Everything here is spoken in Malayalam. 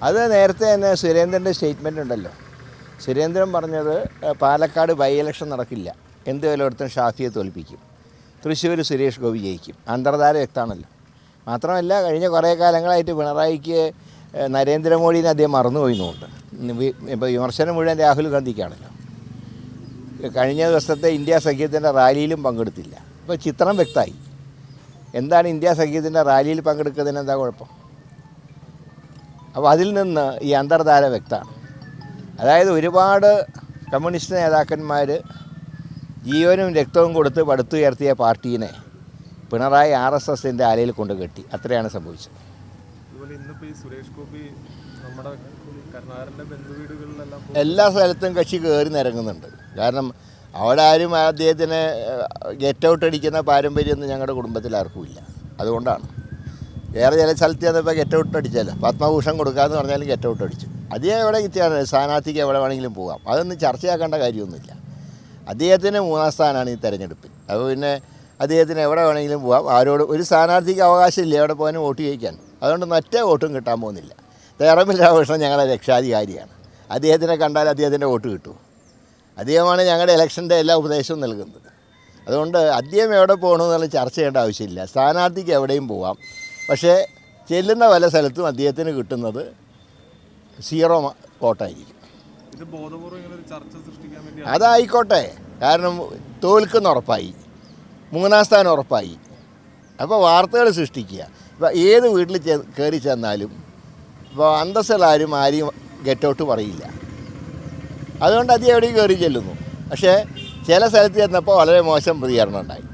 അത് നേരത്തെ തന്നെ സുരേന്ദ്രൻ്റെ സ്റ്റേറ്റ്മെൻ്റ് ഉണ്ടല്ലോ. സുരേന്ദ്രൻ പറഞ്ഞത് പാലക്കാട് ബൈ ഇലക്ഷൻ നടക്കില്ല, എന്ത് വിലയെടുത്തും ഷാഫിയെ തോൽപ്പിക്കും, തൃശ്ശൂർ സുരേഷ് ഗോപി ജയിക്കും. അന്തർധാര വ്യക്തമാണല്ലോ. മാത്രമല്ല കഴിഞ്ഞ കുറേ കാലങ്ങളായിട്ട് പിണറായിക്ക് നരേന്ദ്രമോദിനെ അദ്ദേഹം മറന്നുപോയിന്നുണ്ട്. ഇപ്പോൾ വിമർശനം മുഴുവൻ രാഹുൽ ഗാന്ധിക്കാണല്ലോ. കഴിഞ്ഞ ദിവസത്തെ ഇന്ത്യ സഖ്യത്തിൻ്റെ റാലിയിലും പങ്കെടുത്തില്ല. ഇപ്പോൾ ചിത്രം വ്യക്തമായി. എന്താണ് ഇന്ത്യ സഖ്യത്തിൻ്റെ റാലിയിൽ പങ്കെടുക്കുന്നതിന് എന്താ കുഴപ്പം? അപ്പോൾ അതിൽ നിന്ന് ഈ അന്തർധാര വ്യക്തമാണ്. അതായത് ഒരുപാട് കമ്മ്യൂണിസ്റ്റ് നേതാക്കന്മാർ ജീവനും രക്തവും കൊടുത്ത് പടുത്തുയർത്തിയ പാർട്ടീനെ പിണറായി RSSൻ്റെ ആലയിൽ കൊണ്ട് കെട്ടി. അത്രയാണ് സംഭവിച്ചത്. എല്ലാ സ്ഥലത്തും കക്ഷി കയറി നിരങ്ങുന്നുണ്ട്. കാരണം അവിടെ ആരും അദ്ദേഹത്തിന് ഗെറ്റ് ഔട്ട് അടിക്കുന്ന പാരമ്പര്യമൊന്നും ഞങ്ങളുടെ കുടുംബത്തിൽ ആർക്കും ഇല്ല. അതുകൊണ്ടാണ് വേറെ ചില സ്ഥലത്ത് ചെന്നപ്പോൾ ഗെറ്റ് ഔട്ട് അടിച്ചല്ലോ. പത്മഭൂഷൺ കൊടുക്കാമെന്ന് പറഞ്ഞാലും ഗെറ്റ് ഔട്ട് അടിച്ചു. അദ്ദേഹം എവിടെ കിട്ടിയാണ് സ്ഥാനാർത്ഥിക്ക് എവിടെ വേണമെങ്കിലും പോകാം. അതൊന്നും ചർച്ചയാക്കേണ്ട കാര്യമൊന്നുമില്ല. അദ്ദേഹത്തിന് 3ാം സ്ഥാനമാണ് ഈ തെരഞ്ഞെടുപ്പിൽ. അപ്പോൾ പിന്നെ അദ്ദേഹത്തിന് എവിടെ വേണമെങ്കിലും പോകാം. ആരോട് ഒരു സ്ഥാനാർത്ഥിക്ക് അവകാശമില്ല എവിടെ പോകാനും വോട്ട് ചെയ്യിക്കാൻ. അതുകൊണ്ട് മറ്റേ വോട്ടും കിട്ടാൻ പോകുന്നില്ല. തേറമ്പിൽ രാമകൃഷ്ണൻ ഞങ്ങളുടെ രക്ഷാധികാരിയാണ്. അദ്ദേഹത്തിനെ കണ്ടാൽ അദ്ദേഹത്തിൻ്റെ വോട്ട് കിട്ടും. അദ്ദേഹമാണ് ഞങ്ങളുടെ ഇലക്ഷൻ്റെ എല്ലാ ഉപദേശവും നൽകുന്നത്. അതുകൊണ്ട് അദ്ദേഹം എവിടെ പോകണമെന്നുള്ള ചർച്ച ചെയ്യേണ്ട ആവശ്യമില്ല. സ്ഥാനാർത്ഥിക്ക് എവിടെയും പോവാം. പക്ഷേ ചെല്ലുന്ന പല സ്ഥലത്തും അദ്ദേഹത്തിന് കിട്ടുന്നത് 0 വോട്ടായിരിക്കും. അതായിക്കോട്ടെ. കാരണം തോൽക്കുന്ന ഉറപ്പായി, 3ാം സ്ഥാനം ഉറപ്പായി. അപ്പോൾ വാർത്തകൾ സൃഷ്ടിക്കുക. ഇപ്പോൾ ഏത് വീട്ടിൽ കയറി ചെന്നാലും ഇപ്പോൾ അന്തസ്സുള്ളാരും ആരും ഗെറ്റ് ഔട്ട് പറയില്ല. അതുകൊണ്ട് അദ്ദേഹം എവിടെയും കയറി ചെല്ലുന്നു. പക്ഷേ ചില സ്ഥലത്ത് ചെന്നപ്പോൾ വളരെ മോശം പ്രതികരണം ഉണ്ടായി.